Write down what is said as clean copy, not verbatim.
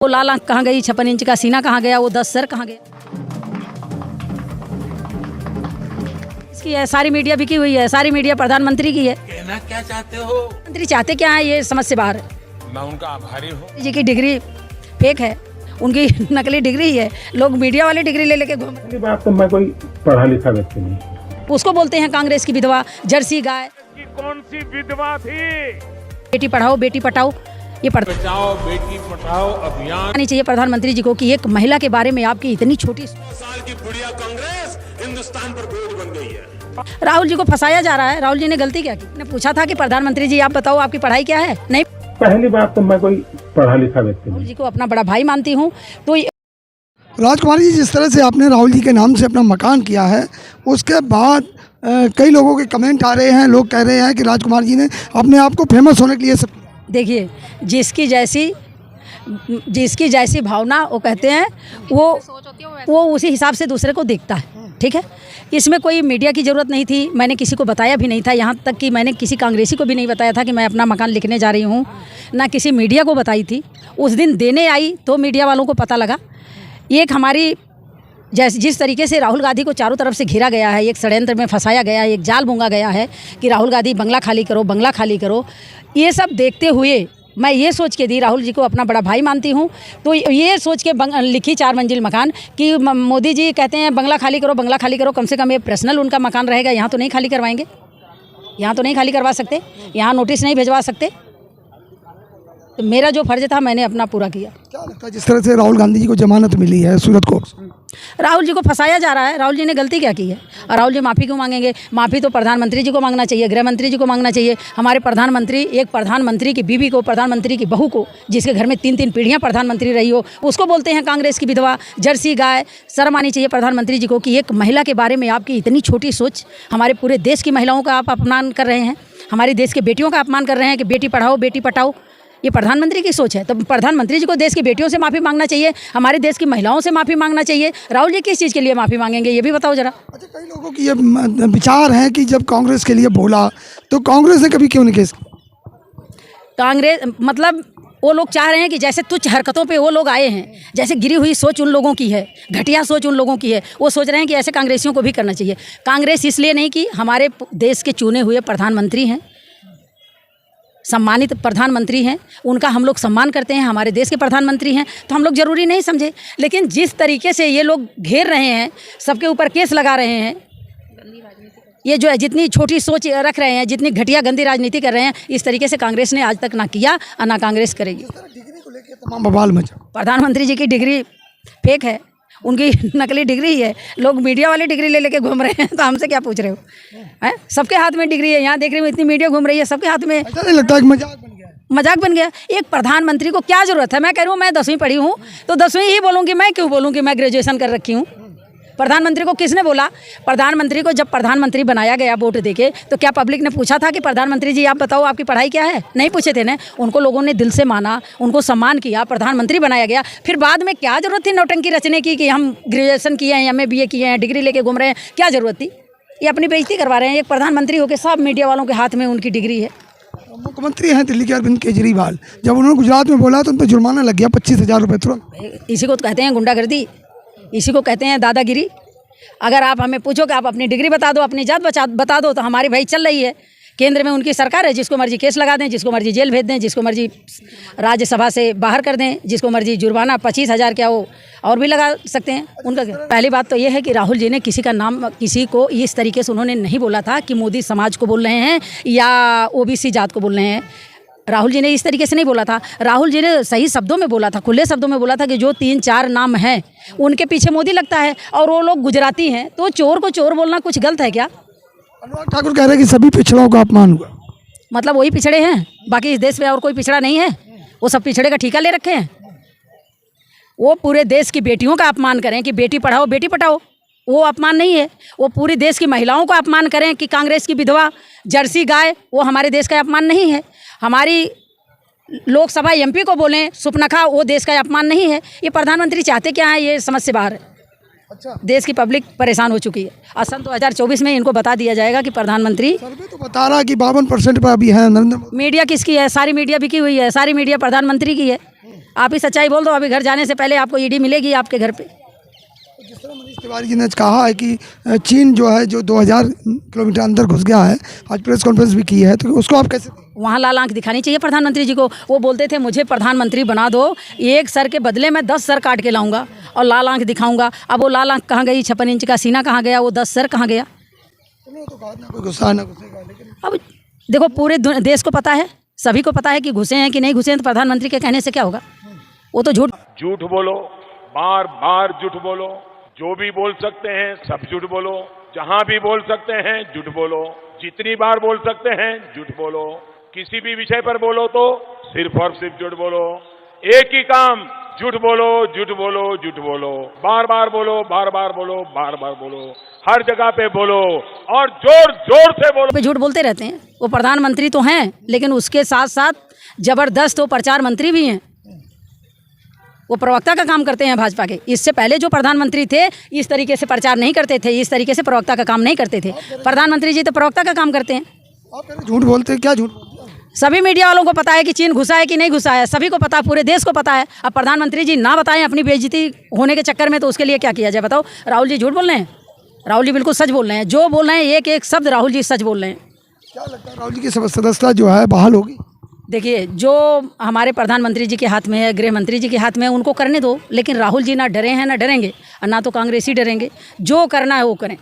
वो लाल आंख कहाँ गई, 56 इंच का सीना कहाँ गया, वो 10 सर कहाँ गया। इसकी है, सारी मीडिया बिकी हुई है, सारी मीडिया प्रधानमंत्री की है। कहना क्या चाहते हो? मंत्री चाहते क्या है, ये समझ से बाहर है। मैं उनका आभारी हूँ। जी की डिग्री फेक है, उनकी नकली डिग्री है, लोग मीडिया वाली डिग्री ले लेके घूम। पहली बात तो मैं कोई पढ़ा लिखा व्यक्ति नहीं। उसको बोलते हैं कांग्रेस की विधवा, जर्सी गाय। की कौन सी विधवा थी? बेटी पढ़ाओ बेटी पटाओ, ये बचाओ बेटी पढ़ाओ अभियान नहीं चाहिए प्रधानमंत्री जी को कि एक महिला के बारे में आपकी इतनी छोटी। साल की बुढ़िया कांग्रेस हिंदुस्तान पर बोझ बन गई है। राहुल जी को फंसाया जा रहा है। राहुल जी ने गलती क्या की? ने पूछा था कि प्रधानमंत्री जी आप बताओ आपकी पढ़ाई क्या है? नहीं। पहली बात तो मैं कोई पढ़ा लिखा व्यक्ति राहुल नहीं। जी को अपना बड़ा भाई मानती हूँ। तो राजकुमार जी, जिस तरह से आपने राहुल जी के नाम से अपना मकान किया है, उसके बाद कई लोगों के कमेंट आ रहे हैं, लोग कह रहे हैं कि राजकुमार जी ने अपने आप को फेमस होने के लिए सब। देखिए, जिसकी जैसी भावना वो कहते हैं, वो उसी हिसाब से दूसरे को देखता है। ठीक है, इसमें कोई मीडिया की ज़रूरत नहीं थी, मैंने किसी को बताया भी नहीं था, यहाँ तक कि मैंने किसी कांग्रेसी को भी नहीं बताया था कि मैं अपना मकान लिखने जा रही हूँ, ना किसी मीडिया को बताई थी। उस दिन देने आई तो मीडिया वालों को पता लगा। एक हमारी जिस तरीके से राहुल गांधी को चारों तरफ से घेरा गया है, एक षड्यंत्र में फंसाया गया है, एक जाल बूंगा गया है कि राहुल गांधी बंगला खाली करो, बंगला खाली करो। ये सब देखते हुए मैं ये सोच के दी, राहुल जी को अपना बड़ा भाई मानती हूँ, तो ये सोच के लिखी 4 मंजिल मकान कि मोदी जी कहते हैं बंगला खाली करो, बंगला खाली करो। कम से कम ये पर्सनल उनका मकान रहेगा, यहाँ तो नहीं खाली करवाएंगे, यहाँ तो नहीं खाली करवा सकते, यहाँ नोटिस नहीं भिजवा सकते। तो मेरा जो फर्ज था मैंने अपना पूरा किया। क्या लगता है जिस तरह से राहुल गांधी जी को जमानत मिली है सूरत कोर्ट से? राहुल जी को फंसाया जा रहा है। राहुल जी ने गलती क्या की है? और राहुल जी माफ़ी क्यों मांगेंगे? माफ़ी तो प्रधानमंत्री जी को मांगना चाहिए, गृह मंत्री जी को मांगना चाहिए। हमारे प्रधानमंत्री, एक प्रधानमंत्री की बीवी को, प्रधानमंत्री की बहू को, जिसके घर में 3-3 पीढ़ियां प्रधानमंत्री रही हो, उसको बोलते हैं कांग्रेस की विधवा, जर्सी गाय। शर्म आनी चाहिए प्रधानमंत्री जी को कि एक महिला के बारे में आपकी इतनी छोटी सोच। हमारे पूरे देश की महिलाओं का आप अपमान कर रहे हैं, हमारी देश के बेटियों का अपमान कर रहे हैं कि बेटी पढ़ाओ बेटी पटाओ। ये प्रधानमंत्री की सोच है। तो प्रधानमंत्री जी को देश की बेटियों से माफ़ी मांगना चाहिए, हमारे देश की महिलाओं से माफ़ी मांगना चाहिए। राहुल जी किस चीज़ के लिए माफ़ी मांगेंगे, ये भी बताओ जरा। अच्छा, कई लोगों की ये विचार है कि जब कांग्रेस के लिए बोला तो कांग्रेस ने कभी क्यों नहीं केस? कांग्रेस मतलब वो लोग चाह रहे हैं कि जैसे तुच्छ हरकतों पे वो लोग आए हैं, जैसे गिरी हुई सोच उन लोगों की है, घटिया सोच उन लोगों की है, वो सोच रहे हैं कि ऐसे कांग्रेसियों को भी करना चाहिए। कांग्रेस इसलिए नहीं कि हमारे देश के चुने हुए प्रधानमंत्री हैं, सम्मानित प्रधानमंत्री हैं, उनका हम लोग सम्मान करते हैं, हमारे देश के प्रधानमंत्री हैं, तो हम लोग ज़रूरी नहीं समझे। लेकिन जिस तरीके से ये लोग घेर रहे हैं, सबके ऊपर केस लगा रहे हैं, ये जो है जितनी छोटी सोच रख रहे हैं, जितनी घटिया गंदी राजनीति कर रहे हैं, इस तरीके से कांग्रेस ने आज तक ना किया और ना कांग्रेस करेगी। डिग्री को लेकर तमाम बवाल मचा। प्रधानमंत्री जी की डिग्री फेक है, उनकी नकली डिग्री है, लोग मीडिया वाली डिग्री ले लेके घूम रहे हैं, तो हमसे क्या पूछ रहे हो? हैं, सबके हाथ में डिग्री है। यहाँ देख रही हूँ इतनी मीडिया घूम रही है, सबके हाथ में। ऐसा नहीं लगता है कि मजाक बन गया है? मजाक बन गया। एक प्रधानमंत्री को क्या ज़रूरत है? मैं कह रही हूँ मैं 10वीं पढ़ी हूँ, तो 10वीं ही बोलूँगी। मैं क्यों बोलूँ कि मैं ग्रेजुएशन कर रखी हूँ? प्रधानमंत्री को किसने बोला? प्रधानमंत्री को जब प्रधानमंत्री बनाया गया वोट देके, तो क्या पब्लिक ने पूछा था कि प्रधानमंत्री जी आप बताओ आपकी पढ़ाई क्या है? नहीं पूछे थे ना। उनको लोगों ने दिल से माना, उनको सम्मान किया, प्रधानमंत्री बनाया गया। फिर बाद में क्या ज़रूरत थी नौटंकी रचने की कि हम ग्रेजुएशन किए हैं, MA BA किए हैं, डिग्री लेके घूम रहे हैं? क्या ज़रूरत थी? ये अपनी बेइज्जती करवा रहे हैं। एक प्रधानमंत्री होकर सब मीडिया वालों के हाथ में उनकी डिग्री है। मुख्यमंत्री हैं दिल्ली के अरविंद केजरीवाल, जब उन्होंने गुजरात में बोला तो उन पर जुर्माना लग गया 25,000 रुपये तुरंत। इसी को कहते हैं गुंडागर्दी, इसी को कहते हैं दादागिरी। अगर आप हमें पूछो कि आप अपनी डिग्री बता दो, अपनी जात बता दो, तो हमारी भाई चल रही है। केंद्र में उनकी सरकार है, जिसको मर्जी केस लगा दें, जिसको मर्जी जेल भेज दें, जिसको मर्जी राज्यसभा से बाहर कर दें, जिसको मर्जी जुर्माना 25,000 क्या वो और भी लगा सकते हैं। उनका पहली बात तो ये है कि राहुल जी ने किसी का नाम, किसी को इस तरीके से उन्होंने नहीं बोला था कि मोदी समाज को बोल रहे हैं या OBC जात को बोल रहे हैं। राहुल जी ने इस तरीके से नहीं बोला था। राहुल जी ने सही शब्दों में बोला था, खुले शब्दों में बोला था कि जो 3-4 नाम हैं उनके पीछे मोदी लगता है और वो लोग गुजराती हैं, तो चोर को चोर बोलना कुछ गलत है क्या? अनुराग ठाकुर कह रहे हैं कि सभी पिछड़ों का अपमान हुआ। मतलब वही पिछड़े हैं, बाकी इस देश में और कोई पिछड़ा नहीं है? वो सब पिछड़े का ठेका ले रखे हैं। वो पूरे देश की बेटियों का अपमान करें कि बेटी पढ़ाओ बेटी पटाओ, वो अपमान नहीं है। वो पूरी देश की महिलाओं का अपमान करें कि कांग्रेस की विधवा, जर्सी गाय, वो हमारे देश का अपमान नहीं है। हमारी लोकसभा MP को बोलें सुपनखा, वो देश का अपमान नहीं है। ये प्रधानमंत्री चाहते क्या है, ये समझ से बाहर है। अच्छा, देश की पब्लिक परेशान हो चुकी है। और सन 2024 में इनको बता दिया जाएगा कि प्रधानमंत्री। सर्वे तो बता रहा कि 52% पर अभी है नरेंद्र मोदी। मीडिया किसकी है? सारी मीडिया बिकी हुई है, सारी मीडिया प्रधानमंत्री की है। आप ही सच्चाई बोल दो, अभी घर जाने से पहले आपको ईडी मिलेगी आपके घर पे। जिस तरह मनीष तिवारी जी ने कहा है कि चीन जो है जो 2000 किलोमीटर अंदर घुस गया है, आज प्रेस कॉन्फ्रेंस भी की है, तो उसको आप कैसे? वहाँ लाल आंख दिखानी चाहिए प्रधानमंत्री जी को। वो बोलते थे मुझे प्रधानमंत्री बना दो, एक सर के बदले में 10 सर काट के लाऊंगा और लाल आंख दिखाऊंगा। अब वो लाल आंख कहाँ गई, 56 इंच का सीना कहाँ गया, वो 10 सर कहाँ गया? तो कहा ना कोई गुस्सा ना घुसेगा, लेकिन अब देखो पूरे देश को पता है, सभी को पता है कि घुसे हैं कि नहीं घुसे हैं, तो प्रधानमंत्री के कहने से क्या होगा? वो तो झूठ बोलो, बार बार झूठ बोलो, जो भी बोल सकते हैं सब झूठ बोलो, जहां भी बोल सकते हैं झूठ बोलो, जितनी बार बोल सकते हैं झूठ बोलो, किसी भी विषय पर बोलो तो सिर्फ और सिर्फ झूठ बोलो। एक ही काम, झूठ बोलो, झूठ बोलो, झूठ बोलो, बार बार बोलो, बार बार बोलो, बार बार बोलो, हर जगह पे बोलो और जोर जोर से बोलो। पे झूठ बोलते रहते हैं। वो प्रधानमंत्री तो हैं, लेकिन उसके साथ साथ जबरदस्त वो प्रचार मंत्री भी हैं। वो प्रवक्ता का काम करते हैं भाजपा के। इससे पहले जो प्रधानमंत्री थे इस तरीके से प्रचार नहीं करते थे, इस तरीके से प्रवक्ता का काम नहीं करते थे। प्रधानमंत्री जी तो प्रवक्ता का काम करते हैं। आप कह रहे झूठ बोलते हैं, क्या झूठ बोलते हैं? सभी मीडिया वालों को पता है कि चीन घुसा है कि नहीं घुसा है, सभी को पता है, पूरे देश को पता है। अब प्रधानमंत्री जी ना बताएं अपनी बेइज्जती होने के चक्कर में, तो उसके लिए क्या किया जाए बताओ? राहुल जी झूठ बोल रहे हैं? राहुल जी बिल्कुल सच बोल रहे हैं। जो बोल रहे हैं एक एक शब्द राहुल जी सच बोल रहे हैं। क्या लगता है राहुल जी की सदस्यता जो है बहाल होगी? देखिए, जो हमारे प्रधानमंत्री जी के हाथ में है, गृह मंत्री जी के हाथ में है, उनको करने दो। लेकिन राहुल जी ना डरे हैं ना डरेंगे, और ना तो कांग्रेसी डरेंगे। जो करना है वो करें।